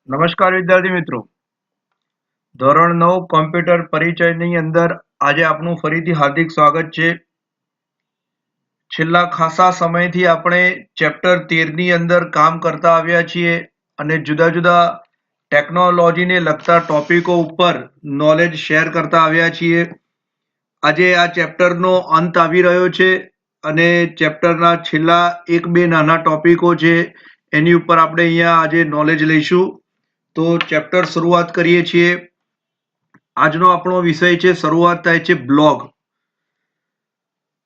નમસ્કાર વિદ્યાર્થી મિત્રો. ધોરણ 9 કોમ્પ્યુટર પરિચયની અંદર આજે આપનું ફરીથી હાર્દિક સ્વાગત છે. છેલ્લા ખાસા સમયથી આપણે ચેપ્ટર 13 ની અંદર કામ કરતા આવ્યા છીએ અને જુદા જુદા ટેકનોલોજીને લગતા ટોપિકો ઉપર નોલેજ શેર કરતા આવ્યા છીએ. આજે આ ચેપ્ટરનો અંત આવી રહ્યો છે અને ચેપ્ટરના છેલ્લા એક બે નાના ટોપિકો છે એની ઉપર આપણે અહીંયા આજે નોલેજ લઈશું. તો ચેપ્ટર શરૂઆત કરીએ છીએ. આજનો આપણો વિષય છે, શરૂઆત થાય છે બ્લોગ.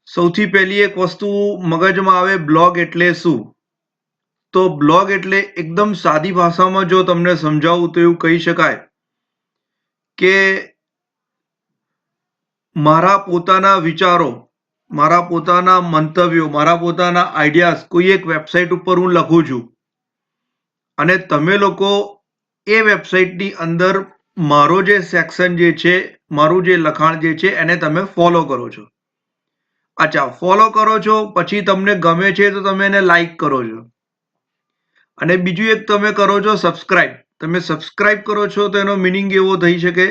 સૌથી પહેલી એક વસ્તુ મગજમાં આવે, બ્લોગ એટલે શું? તો બ્લોગ એટલે એકદમ સાદી ભાષામાં જો તમને સમજાવું તો એવું કહી શકાય કે મારા પોતાના વિચારો, મારા પોતાના મંતવ્યો, મારા પોતાના આઈડિયાઝ કોઈ એક વેબસાઇટ ઉપર હું લખું છું અને તમે લોકો એ વેબસાઇટની અંદર મારો જે સેક્શન જે છે, મારું જે લખાણ જે છે એને તમે ફોલો કરો છો. અચ્છા, ફોલો કરો છો, પછી તમને ગમે છે તો તમે એને લાઈક કરો છો અને બીજું એક તમે કરો છો સબસ્ક્રાઇબ. તમે સબસ્ક્રાઇબ કરો છો તો એનો મિનિંગ એવો થઈ શકે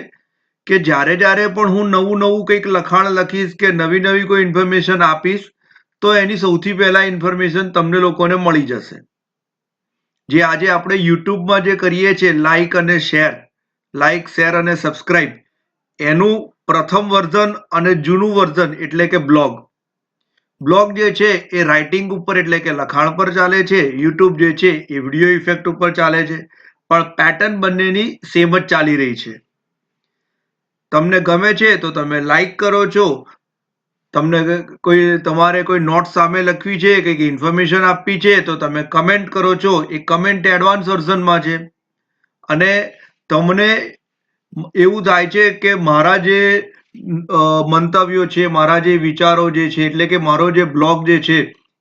કે જ્યારે જ્યારે પણ હું નવું નવું કંઈક લખાણ લખીશ કે નવી નવી કોઈ ઇન્ફોર્મેશન આપીશ તો એની સૌથી પહેલા ઇન્ફોર્મેશન તમને લોકોને મળી જશે. જે આજે આપણે યુટ્યુબમાં જે કરીએ છીએ લાઈક અને શેર, લાઈક શેર અને સબસ્ક્રાઇબ, એનું પ્રથમ વર્ઝન અને જૂનું વર્ઝન એટલે કે બ્લોગ. બ્લોગ જે છે એ રાઇટિંગ ઉપર એટલે કે લખાણ પર ચાલે છે. યુટ્યુબ જે છે એ વિડીયો ઇફેક્ટ ઉપર ચાલે છે, પણ પેટર્ન બંનેની સેમ જ ચાલી રહી છે. તમને ગમે છે તો તમે લાઈક કરો છો, તમને તમારે કોઈ નોટ સામે લખવી છે, કંઈક ઇન્ફોર્મેશન આપવી છે તો તમે કમેન્ટ કરો છો. એ કમેન્ટ એડવાન્સ વર્ઝનમાં છે અને તમને એવું થાય છે કે મારા જે મંતવ્યો છે, મારા જે વિચારો જે છે, એટલે કે મારો જે બ્લોગ જે છે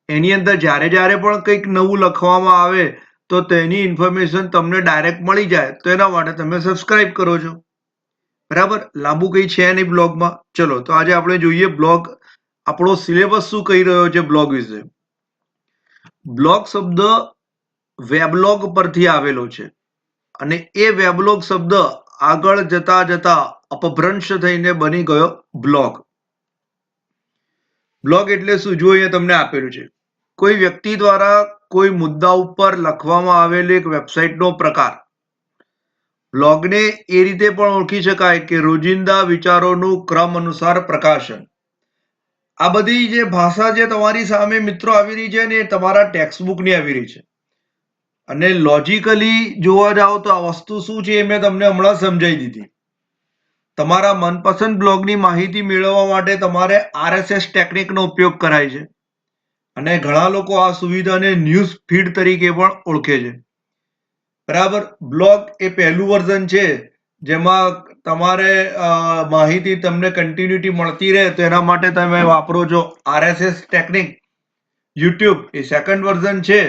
એની અંદર જ્યારે જ્યારે પણ કંઈક નવું લખવામાં આવે તો તેની ઇન્ફોર્મેશન તમને ડાયરેક્ટ મળી જાય, તો એના માટે તમે સબસ્ક્રાઇબ કરો છો. બરાબર, લાંબુ કંઈ છે નહીં બ્લોગમાં. ચલો, તો આજે આપણે જોઈએ બ્લોગ, આપણો સિલેબસ શું કહી રહ્યો છે બ્લોગ વિશે. બ્લોગ શબ્દ વેબલોગ પરથી આવેલો છે અને એ વેબલોગ શબ્દ આગળ જતા જતા અપભ્રંશ થઈને બની ગયો બ્લોગ. બ્લોગ એટલે શું? જો અહીંયા તમને આપેલું છે, કોઈ વ્યક્તિ દ્વારા કોઈ મુદ્દા ઉપર લખવામાં આવેલી એક વેબસાઇટનો પ્રકાર. બ્લોગને એ રીતે પણ ઓળખી શકાય કે રોજિંદા વિચારોનું ક્રમ અનુસાર પ્રકાશન. આ બધી જે ભાષા જે તમારી સામે મિત્રો આવી રહી છે ને એ તમારા ટેક્સ્ટબુકની આવી રહી છે અને લોજિકલી જોવા જાઓ તો આ વસ્તુ શું છે એ મેં તમને હમણાં સમજાવી દીધી. તમારા મનપસંદ બ્લોગની માહિતી મેળવવા માટે તમારે RSS ટેકનિકનો ઉપયોગ કરાય છે અને ઘણા લોકો આ સુવિધાને ન્યૂઝ ફીડ તરીકે પણ ઓળખે છે. બરાબર, બ્લોગ એ પહેલું વર્ઝન છે જેમાં તમારે માહિતી તમને કન્ટિન્યુટી મળતી રહે તો એના માટે તમે વાપરો છો RSS ટેકનિક. યુટ્યુબ એ સેકન્ડ વર્ઝન છે,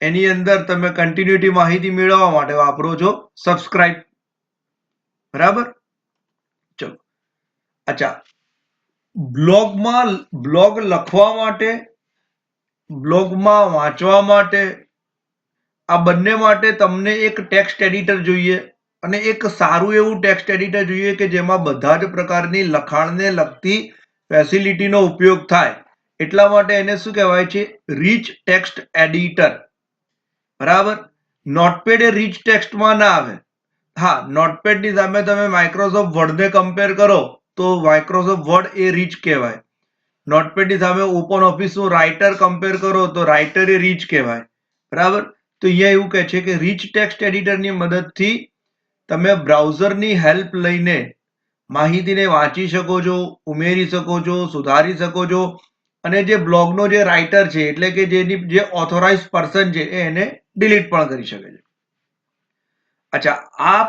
એની અંદર તમે કન્ટિન્યુટી માહિતી મેળવવા માટે વાપરો છો સબસ્ક્રાઇબ. બરાબર, ચલો. અચ્છા, બ્લોગ લખવા માટે, બ્લોગમાં વાંચવા માટે, આ બંને માટે તમને એક ટેક્સ્ટ એડિટર જોઈએ અને એક સારું એવું ટેક્સ્ટ એડિટર જોઈએ કે જેમાં બધા જ પ્રકારની લખાણને લગતી ફેસિલિટીનો ઉપયોગ થાય. એટલા માટે એને શું કહેવાય છે? Rich text editor. બરાબર, નોટપેડ એ રીચ ટેક્સ્ટમાં ના આવે. હા, નોટપેડની સામે તમે માઇક્રોસોફ્ટ વર્ડને કમ્પેર કરો તો માઇક્રોસોફ્ટ વર્ડ એ રીચ કહેવાય. નોટપેડની સામે ઓપન ઓફિસનું રાઇટર કમ્પેર કરો તો રાઇટર એ રીચ કહેવાય. બરાબર, તો અહીંયા એવું કહે છે કે રીચ ટેક્સ્ટ એડિટરની મદદથી તમે બ્રાઉઝરની હેલ્પ લઈને માહિતીને વાંચી શકો છો, ઉમેરી શકો છો, સુધારી શકો છો અને જે બ્લોગનો જે રાઇટર છે એટલે કે જેની જે ઓથોરાઇઝ પર્સન છે એને ડિલીટ પણ કરી શકે છે. અચ્છા, આ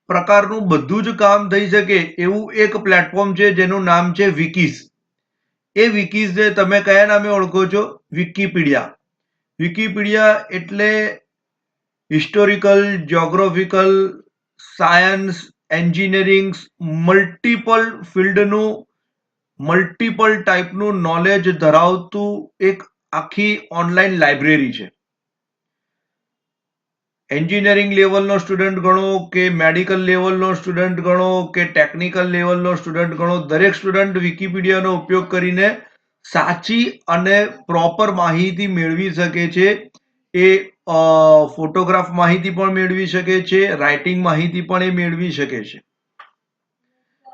પ્રકારનું બધું જ કામ થઈ શકે એવું એક પ્લેટફોર્મ છે જેનું નામ છે વિકીઝ. એ વિકીઝને તમે કયા નામે ઓળખો છો? વિકીપીડિયા. વિકીપીડિયા એટલે historical, geographical, science, engineering, multiple ફિલ્ડનું, મલ્ટિપલ ટાઈપનું નોલેજ ધરાવતું એક આખી ઓનલાઈન લાઇબ્રેરી છે. એન્જિનિયરિંગ લેવલનો સ્ટુડન્ટ ગણો કે મેડિકલ લેવલનો સ્ટુડન્ટ ગણો કે ટેકનિકલ લેવલનો સ્ટુડન્ટ ગણો, દરેક સ્ટુડન્ટ વિકિપીડિયાનો ઉપયોગ કરીને સાચી અને પ્રોપર માહિતી મેળવી શકે છે. એ ફોટોગ્રાફ માહિતી પણ મેળવી શકે છે, રાઇટિંગ માહિતી પણ એ મેળવી શકે છે.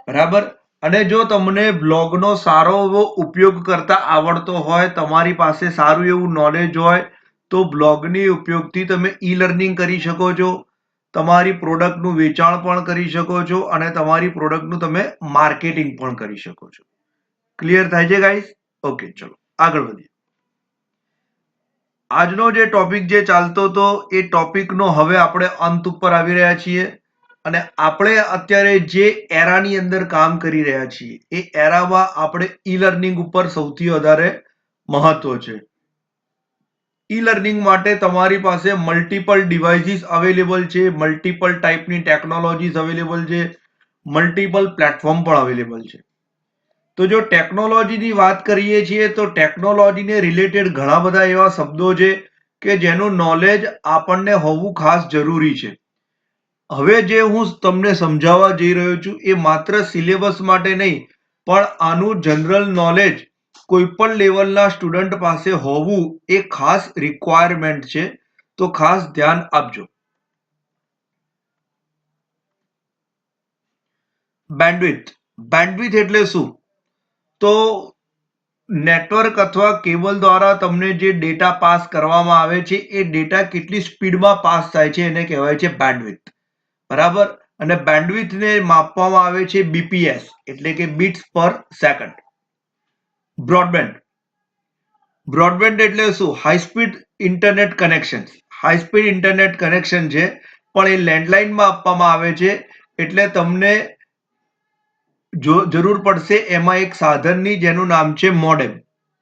બરાબર. અને જો તમને બ્લોગનો સારો એવો ઉપયોગ કરતા આવડતો હોય, તમારી પાસે સારું એવું નોલેજ હોય, તો બ્લોગની ઉપયોગથી તમે ઈ લર્નિંગ કરી શકો છો, તમારી પ્રોડક્ટનું વેચાણ પણ કરી શકો છો અને તમારી પ્રોડક્ટનું તમે માર્કેટિંગ પણ કરી શકો છો. ક્લિયર થાય છે ગાઈસ? ઓકે, ચલો આગળ વધીએ. આજનો જે ટોપિક જે ચાલતો હતો એ ટોપિકનો હવે આપણે અંત ઉપર આવી રહ્યા છીએ અને આપણે અત્યારે જે એરાની અંદર કામ કરી રહ્યા છીએ એ એરામાં આપણે ઈ લર્નિંગ ઉપર સૌથી વધારે મહત્વ છે. ઈ લર્નિંગ માટે તમારી પાસે મલ્ટિપલ ડિવાઇસીસ અવેલેબલ છે, મલ્ટિપલ ટાઈપની ટેકનોલોજીસ અવેલેબલ છે, મલ્ટિપલ પ્લેટફોર્મ પણ અવેલેબલ છે. તો જો ટેકનોલોજીની વાત કરીએ છીએ તો ટેકનોલોજીને રિલેટેડ ઘણા બધા એવા શબ્દો છે કે જેનું નોલેજ આપણને હોવું ખાસ જરૂરી છે. હવે જે હું તમને સમજાવવા જઈ રહ્યો છું એ માત્ર સિલેબસ માટે નહીં, પણ આનું જનરલ નોલેજ કોઈ પણ લેવલના સ્ટુડન્ટ પાસે હોવું એ ખાસ રિક્વાયરમેન્ટ છે. તો ખાસ ધ્યાન આપજો. બેન્ડવિડ્થ એટલે શું? તો નેટવર્ક અથવા કેબલ દ્વારા તમને જે ડેટા પાસ કરવામાં આવે છે એ ડેટા કેટલી સ્પીડમાં પાસ થાય છે એને કહેવાય છે બેન્ડવિડ્થ. બરાબર. અને બેન્ડવિડ્થને માપવામાં આવે છે બીપીએસ એટલે કે બીટ્સ પર સેકન્ડ. બ્રોડબેન્ડ એટલે શું? High speed internet connection. High speed internet connection છે પણ એ લેન્ડલાઇનમાં આપવામાં આવે છે, એટલે તમને જો જરૂર પડશે એમાં એક સાધનની જેનું નામ છે મોડેમ.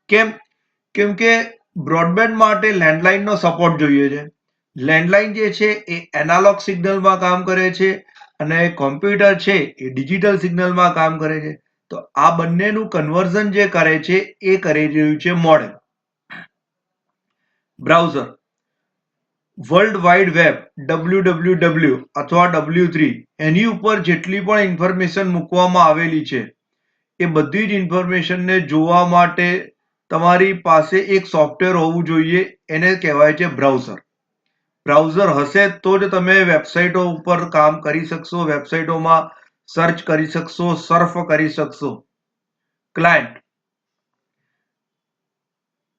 કેમ? કેમ કે બ્રોડબેન્ડ માટે લેન્ડલાઇનનો સપોર્ટ જોઈએ છે. લેન્ડલાઇન જે છે એ એનાલોગ સિગ્નલમાં કામ કરે છે અને કોમ્પ્યુટર છે એ ડિજિટલ સિગ્નલમાં કામ કરે છે. તો આ બંનેનું કન્વર્ઝન જે કરે છે એ કરી રહ્યું છે modem. Browser, world wide web, WWW અથવા W3, એની ઉપર જેટલી પણ ઇન્ફોર્મેશન મૂકવામાં આવેલી છે એ બધી જ ઇન્ફોર્મેશનને જોવા માટે તમારી પાસે એક સોફ્ટવેર હોવું જોઈએ, એને કહેવાય છે બ્રાઉઝર. બ્રાઉઝર હશે તો જ તમે વેબસાઇટો ઉપર કામ કરી શકશો, વેબસાઇટોમાં સર્ચ કરી શકશો, સર્ફ કરી શકશો. ક્લાયન્ટ,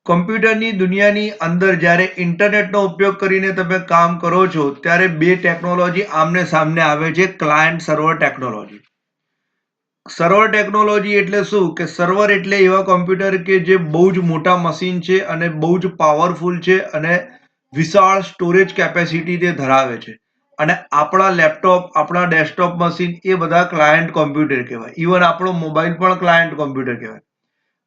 કમ્પ્યુટરની દુનિયાની અંદર જ્યારે ઇન્ટરનેટનો ઉપયોગ કરીને તમે કામ કરો છો ત્યારે બે ટેકનોલોજી આમને સામને આવે છે, client server technology. Server technology એટલે શું? કે સર્વર એટલે એવા કોમ્પ્યુટર કે જે બહુ જ મોટા મશીન છે અને બહુ જ પાવરફુલ છે અને વિશાળ સ્ટોરેજ કેપેસિટી તે ધરાવે છે. અને આપણા લેપટોપ, આપણા ડેસ્કટોપ મશીન એ બધા ક્લાયન્ટ કોમ્પ્યુટર કહેવાય. ઇવન આપણો મોબાઈલ પણ ક્લાયન્ટ કોમ્પ્યુટર કહેવાય.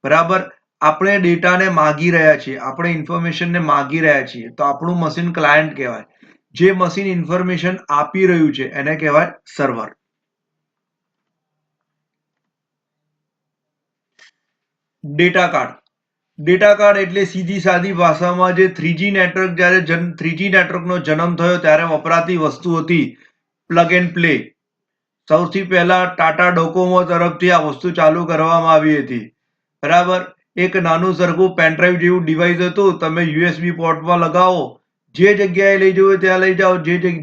બરાબર. આપણે ડેટાને માગી રહ્યા છીએ, આપણે ઇન્ફોર્મેશનને માગી રહ્યા છીએ, તો આપણું મશીન ક્લાયન્ટ કહેવાય. જે મશીન ઇન્ફોર્મેશન આપી રહ્યું છે એને કહેવાય server. Data card. Data card એટલે સીધી સાદી ભાષામાં જે 3G નેટવર્ક જ્યારે 3G નેટવર્કનો જન્મ થયો ત્યારે વપરાતી વસ્તુ હતી પ્લગ એન્ડ પ્લે. સૌથી પહેલા ટાટા ડોકોમો તરફથી આ વસ્તુ ચાલુ કરવામાં આવી હતી. બરાબર. એક નાનું સરખું પેનડ્રાઈવ જેવું ડિવાઇસ હતું, તમે USB પોર્ટમાં લગાવો, જે જગ્યાએ લઈ જવું ત્યાં લઈ જાઓ,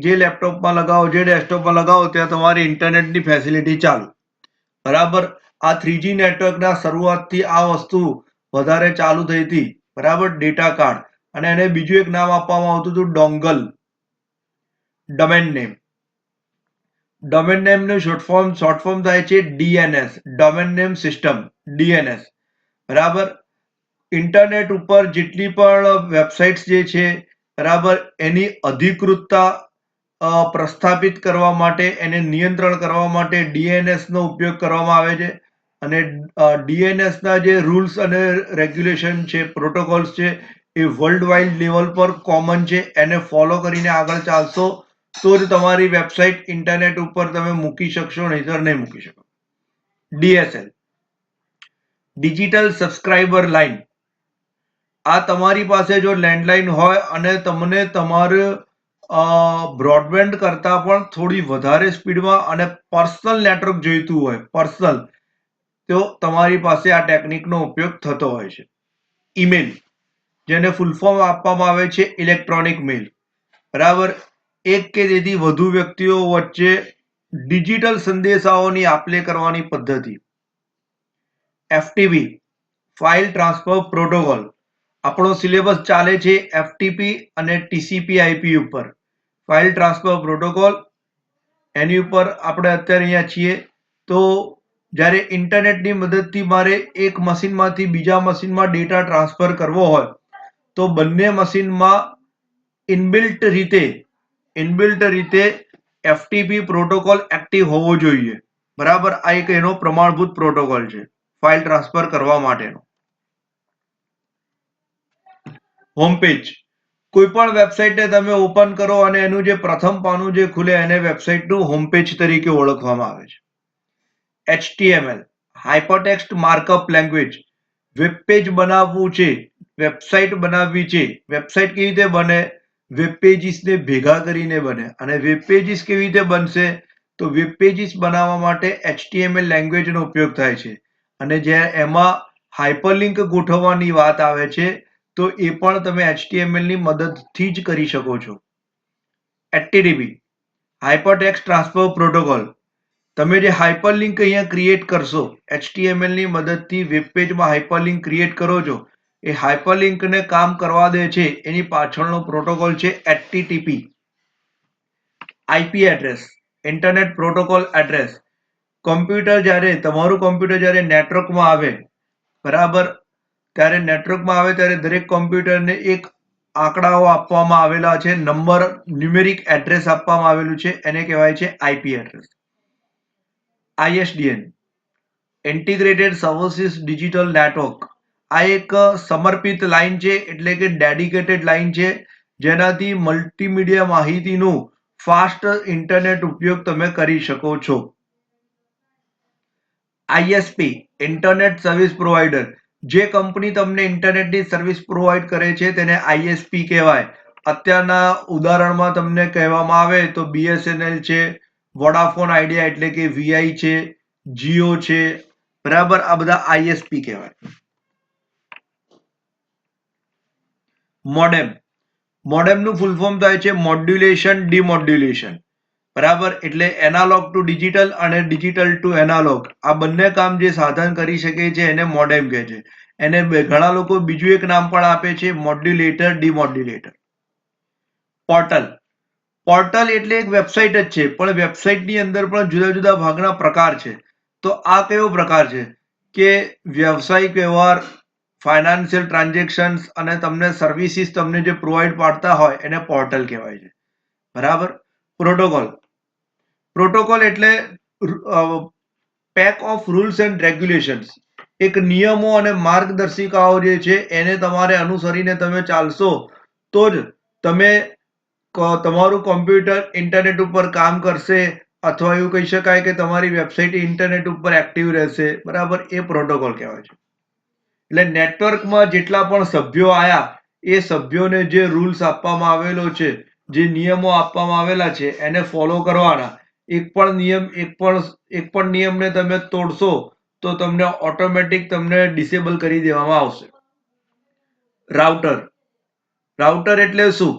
જે લેપટોપમાં લગાવો, જે ડેસ્કટોપમાં લગાવો ત્યાં તમારી ઇન્ટરનેટની ફેસિલિટી ચાલુ. બરાબર. આ 3G નેટવર્કના શરૂઆતથી આ વસ્તુ વધારે ચાલુ થઈ હતી. બરાબર. Data card. અને એને બીજું એક નામ આપવામાં આવતું હતું ડોંગલ, ડોમેન નેમ. ડોમેન નેમનું શોર્ટ ફોર્મ થાય છે DNS, domain name system, DNS. બરાબર. ઇન્ટરનેટ ઉપર જેટલી પણ વેબસાઇટ્સ જે છે, બરાબર, એની અધિકૃતતા પ્રસ્થાપિત કરવા માટે, એને નિયંત્રણ કરવા માટે DNS નો ઉપયોગ કરવામાં આવે છે. અને DNS ના જે રૂલ્સ અને રેગ્યુલેશન છે, પ્રોટોકોલ્સ છે, એ વર્લ્ડ વાઇડ લેવલ પર કોમન છે. એને ફોલો કરીને આગળ ચાલશો તો જ તમારી વેબસાઇટ ઇન્ટરનેટ ઉપર તમે મૂકી શકશો, નહીંતર નહીં મૂકી શકો. DSL, digital subscriber line. આ તમારી પાસે જો લેન્ડલાઇન હોય અને તમને તમારું બ્રોડબેન્ડ કરતાં પણ થોડી વધારે સ્પીડમાં અને પર્સનલ નેટવર્ક જોઈતું હોય પર્સનલ, તો તમારી પાસે આ ટેકનિકનો ઉપયોગ થતો હોય છે. ઈમેલ, જેને ફૂલ ફોર્મ આપવામાં આવે છે ઇલેક્ટ્રોનિક મેલ, બરાબર. એક કે તેથી વધુ વ્યક્તિઓ વચ્ચે ડિજિટલ સંદેશાઓની આપ-લે કરવાની પદ્ધતિ. FTP, file transfer protocol. આપણો સિલેબસ ચાલે છે એફટીપી અને ટીસીપી આઈપી ઉપર. ફાઇલ ટ્રાન્સફર પ્રોટોકોલ, એની ઉપર આપણે અત્યારે અહીંયા છીએ. તો જ્યારે ઇન્ટરનેટની મદદથી મારે એક મશીનમાંથી બીજા મશીનમાં ડેટા ટ્રાન્સફર કરવો હોય તો બંને મશીનમાં ઇનબિલ્ટ રીતે એફટીપી પ્રોટોકોલ એક્ટિવ હોવો જોઈએ, બરાબર. આ એક એનો પ્રમાણભૂત પ્રોટોકોલ છે ફાઇલ ટ્રાન્સફર કરવા માટેનો. હોમ પેજ, કોઈ પણ વેબસાઇટને તમે ઓપન કરો અને એનું જે પ્રથમ પાનું જે ખુલે એને વેબસાઇટનું હોમ પેજ તરીકે ઓળખવામાં આવે છે. HTML, hypertext markup language. Web page બનાવવું છે, વેબસાઇટ બનાવવી છે. વેબસાઇટ કેવી રીતે બને? વેબ પેજીસને ભેગા કરીને બને. અને વેબ પેજીસ કેવી રીતે બનશે? તો વેબ પેજીસ બનાવવા માટે HTML લેંગ્વેજનો ઉપયોગ થાય છે. અને જ્યારે એમાં હાઇપરલિંક ગોઠવવાની વાત આવે છે તો એ પણ તમે HTML ની મદદથી જ કરી શકો છો. HTTP, hypertext transfer protocol. તમે જે હાઇપરલિંક અહીંયા ક્રિએટ કરશો HTML ની મદદથી વેબ પેજમાં હાઇપરલિંક ક્રિએટ કરો છો, એ હાઇપરલિંકને કામ કરવા દે છે એની પાછળનો પ્રોટોકોલ છે HTTP. IP address, internet protocol address. તમારું કોમ્પ્યુટર જ્યારે નેટવર્કમાં આવે, બરાબર, ત્યારે નેટવર્કમાં આવે ત્યારે દરેક કોમ્પ્યુટરને એક આંકડાઓ આપવામાં આવેલા છે, નંબર, ન્યુમેરિક એડ્રેસ આપવામાં આવેલું છે, એને કહેવાય છે IP address. ISDN, integrated services digital network. આ એક સમર્પિત લાઇન છે, એટલે કે ડેડિકેટેડ લાઇન છે, જેનાથી મલ્ટીમીડિયા માહિતીનું ફાસ્ટ ઇન્ટરનેટ ઉપયોગ તમે કરી શકો છો. ISP, internet service provider. જે કંપની તમને ઇન્ટરનેટની સર્વિસ પ્રોવાઈડ કરે છે તેને ISP કહેવાય. અત્યારના ઉદાહરણમાં તમને કહેવામાં આવે તો BSNL છે, વોડાફોન આઈડિયા એટલે કે VI છે, જીઓ છે, બરાબર. આ બધા ISP કહેવાય. મોડેમ, મોડેમનું ફૂલ ફોર્મ થાય છે મોડ્યુલેશન ડિમોડ્યુલેશન, બરાબર. એટલે એનાલોગ ટુ ડિજિટલ અને ડિજિટલ ટુ એનાલોગ, આ બંને કામ જે સાધન કરી શકે છે એને મોડેમ કહે છે. એને ઘણા લોકો બીજું એક નામ પણ આપે છે, મોડ્યુલેટર, ડિમોડ્યુલેટર. પોર્ટલ, પોર્ટલ એટલે એક વેબસાઇટ જ છે, પણ વેબસાઇટની અંદર પણ જુદા જુદા ભાગના પ્રકાર છે. તો આ કયો પ્રકાર છે કે વ્યવસાયિક વ્યવહાર, ફાઇનાન્શિયલ ટ્રાન્ઝેક્શન્સ અને તમને સર્વિસીસ તમને જે પ્રોવાઈડ પાડતા હોય એને પોર્ટલ કહેવાય છે, બરાબર. પ્રોટોકોલ, પ્રોટોકોલ એટલે pack of rules and regulations. એક નિયમો અને માર્ગદર્શિકાઓ જે છે એને તમારે અનુસરીને તમે ચાલશો તો જ તમારું કોમ્પ્યુટર ઇન્ટરનેટ ઉપર કામ કરશે, અથવા એવું કહી શકાય કે તમારી વેબસાઇટ ઇન્ટરનેટ ઉપર એક્ટિવ રહેશે, બરાબર. એ પ્રોટોકોલ કહેવાય છે. એટલે નેટવર્કમાં જેટલા પણ સભ્યો આયા એ સભ્યોને જે રૂલ્સ આપવામાં આવેલો છે, જે નિયમો આપવામાં આવેલા છે એને ફોલો કરવાના. એક પણ નિયમને તમે તોડશો તો તમને ઓટોમેટિક તમને ડિસેબલ કરી દેવામાં આવશે. રાઉટર, રાઉટર એટલે શું?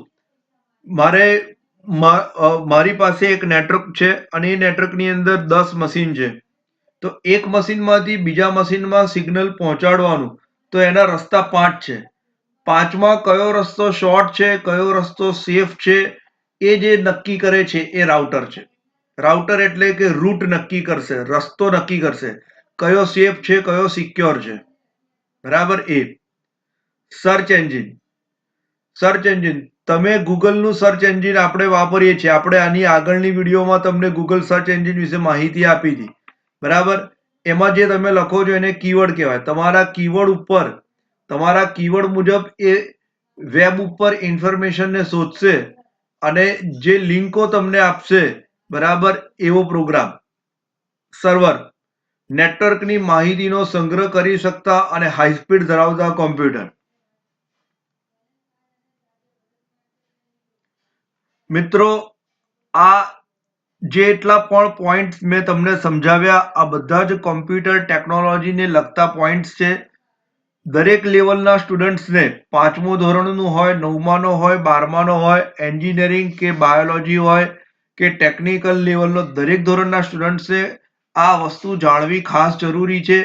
મારી પાસે એક નેટવર્ક છે અને એ નેટવર્કની અંદર 10 મશીન છે. તો એક મશીનમાંથી બીજા મશીનમાં સિગ્નલ પહોંચાડવાનું, તો એના રસ્તા 5 છે. 5માં કયો રસ્તો શોર્ટ છે, કયો રસ્તો સેફ છે, એ જે નક્કી કરે છે એ રાઉટર છે. રાઉટર એટલે કે રૂટ નક્કી કરશે, રસ્તો નક્કી કરશે, કયો સેફ છે, કયો સિક્યોર છે, બરાબર. એ સર્ચ એન્જિન, સર્ચ એન્જિન, તમે ગૂગલનું સર્ચ એન્જિન આપણે વાપરીએ છીએ, આપણે આની આગળની વિડીયોમાં તમને ગૂગલ સર્ચ એન્જિન વિશે માહિતી આપી હતી, બરાબર. એમાં જે તમે લખો છો એને કીવર્ડ કહેવાય. તમારા કીવર્ડ મુજબ એ વેબ ઉપર ઇન્ફોર્મેશનને શોધશે અને જે લિંકો તમને આપશે, બરાબર, એવો પ્રોગ્રામ. સર્વર, નેટવર્કની માહિતીનો સંગ્રહ કરી શકતા અને હાઈ સ્પીડ ધરાવતા કોમ્પ્યુટર. મિત્રો, આ જેટલા પણ પોઈન્ટ્સ મેં તમને સમજાવ્યા, આ બધા જ કોમ્પ્યુટર ટેકનોલોજીને લગતા પોઈન્ટ્સ છે. દરેક લેવલના સ્ટુડન્ટ્સને 5મું ધોરણનું હોય, 9માનો હોય, 12માનો હોય, એન્જિનિયરિંગ કે બાયોલોજી હોય કે ટેકનિકલ લેવલનો દરેક ધોરણના સ્ટુડન્ટ્સે આ વસ્તુ જાણવી ખાસ જરૂરી છે.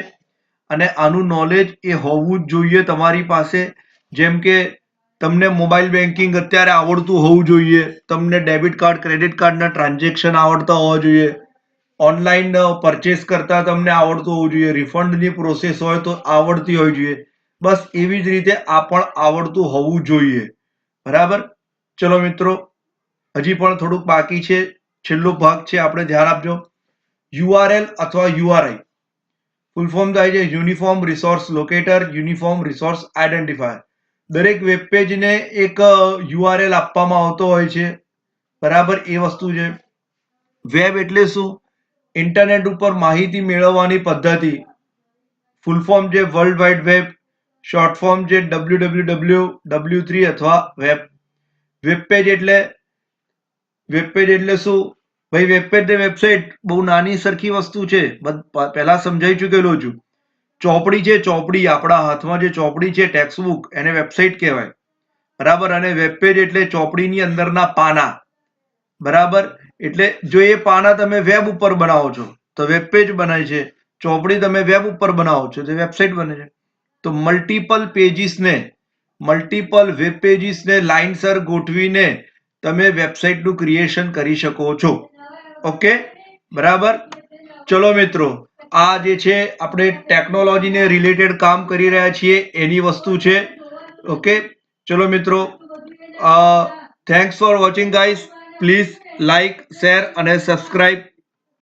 અને આનું નોલેજ એ હોવું જ જોઈએ તમારી પાસે. જેમ કે તમને મોબાઈલ બેન્કિંગ અત્યારે આવડતું હોવું જોઈએ, તમને ડેબિટ કાર્ડ ક્રેડિટ કાર્ડના ટ્રાન્ઝેક્શન આવડતા હોવા જોઈએ, ઓનલાઈન પરચેસ કરતા તમને આવડતું હોવું જોઈએ, રિફંડની પ્રોસેસ હોય તો આવડતી હોવી જોઈએ. બસ એવી જ રીતે આ પણ આવડતું હોવું જોઈએ. બરાબર. ચલો મિત્રો, હજી પણ થોડુંક બાકી છે, છેલ્લો ભાગ છે, આપણે ધ્યાન આપજો. યુઆરએલ અથવા યુઆરઆઈ ફૂલ ફોર્મ થાય છે uniform resource locator, uniform resource identifier. દરેક વેબ પેજને એક યુઆરએલ આપવામાં આવતો હોય છે. બરાબર, એ વસ્તુ છે. વેબ એટલે શું? ઇન્ટરનેટ ઉપર માહિતી મેળવવાની પદ્ધતિ. ફૂલ ફોર્મ છે world wide web, short form છે www, W3 અથવા વેબ. વેબ પેજ એટલે શું ભાઈ? વેબ પેજ ને વેબસાઇટ બહુ નાની સરખી વસ્તુ છે, પહેલા સમજાઈ ચૂકેલો છું. ચોપડી છે, ચોપડી આપણા હાથમાં જે ચોપડી છે ટેક્સ્ટ બુક, એને વેબસાઇટ કહેવાય. બરાબર. અને વેબ પેજ એટલે ચોપડીની અંદરના પાના. બરાબર. એટલે જો એ પાના તમે વેબ ઉપર બનાવો છો તો વેબ પેજ બને છે, ચોપડી તમે વેબ ઉપર બનાવો છો તો વેબસાઇટ બને છે. તો મલ્ટિપલ વેબ પેજીસને લાઇનસર ગોઠવીને તમે વેબસાઇટનું ક્રિએશન કરી શકો છો. ઓકે, બરાબર. ચલો મિત્રો, આ જે છે આપણે ટેકનોલોજીને રિલેટેડ કામ કરી રહ્યા છીએ એની વસ્તુ છે. ઓકે, ચલો મિત્રો, thanks for watching guys. Please like, share અને સબસ્ક્રાઇબ.